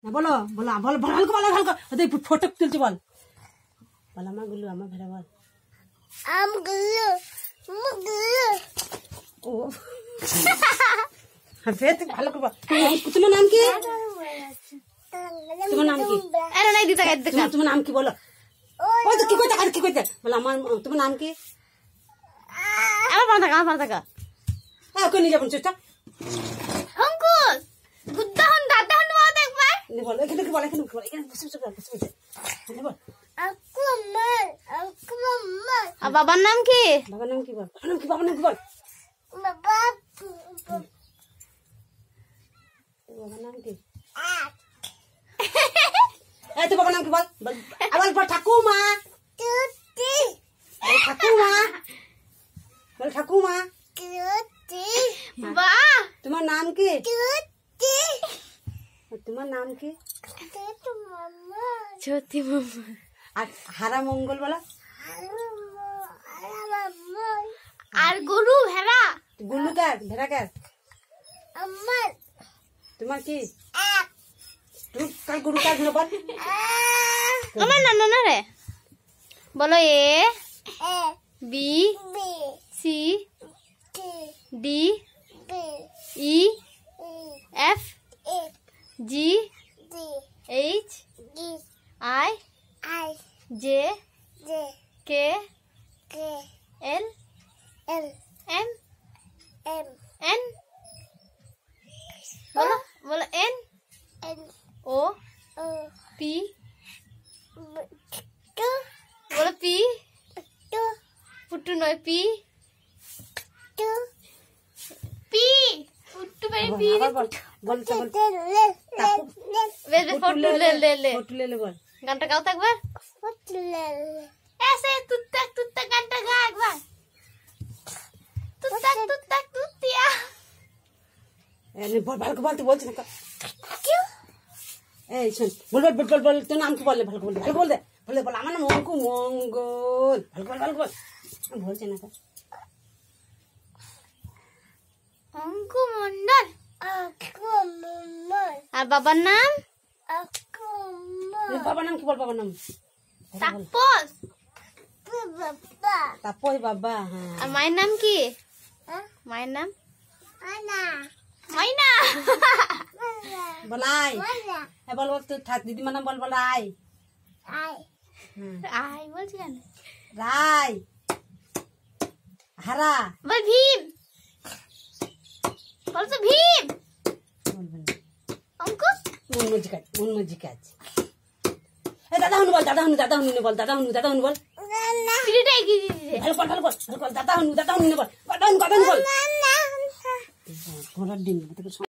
बोलो बोलो बोलो भाल को अरे फोटो तुलছি বল বল আমার গুলু আমার ভেড়া বল আম গুলু ও ফের ভালো করে তোমার নাম কি তোমার নাম কি আরে নাই দিতা গাইতে তোমার নাম কি বলো ওই তো কি কইতা বল আমার তোমার নাম কি আমার পাতা কা কই নিয়ে যাবেন চেষ্টা অঙ্কুশ গুদ্দাহন দাদাহন বল একবার বল এখানে কি বল এখানে বসে বল আকু মাম্মা আর বাবার নাম কি বাবার নাম কি বল বাবার নাম কি বল বাবা বাবার নাম কি এই তো বাবার নাম কি বল আবার বল ঠাকুমা তুতি ঠাকুমা বল ঠাকুমা তুতি বা তোমার নাম কি তুতি তোমার নাম কি তুতি মাম্মা ছোটি মাম্মা আর হারা মঙ্গল বলো আর গরু ভেড়া গুল্লু কার ভেড়া কার আমার তোমার কি তুমি কার গরু কার বল আমার না রে বলো A B C D E F G H I J K L M N বলো বলো এন ও পি বলো পি পুট্টু নয় পি পি পুট্টু বেরি পি বল বল বেশ ফটো লে বল গানটা গাও তো একবার ऐसे तुत्तक तुत्तक गानটা গা একবার তুত্তাক তুত্তিয়া এনে বল ভালো বলতে বলছিস না এই শুন বল তোর নাম কি বললে ভালো বল দে বল আমার নাম অঙ্কু মঙ্গল ভালো বল বলছে না অঙ্কু মন্ডল আর বাবার নাম বাবার নাম কি বল বাবার নাম তাপস তাপস বাবা হ্যাঁ আর মায়ের নাম কি মায়ের নাম মাইনা বলাই বল তুই দিদিমার নাম বল আই আই বলছি কেন রাই হারা বল ভীম বলছো ভীম অঙ্কুশ মন মজি কাজ দাদা হুনু বল দাদা হুনু বল সিরিটাই কি ভালো বল দাদা হুনু বল কথা বল ঘোড়ার ডিম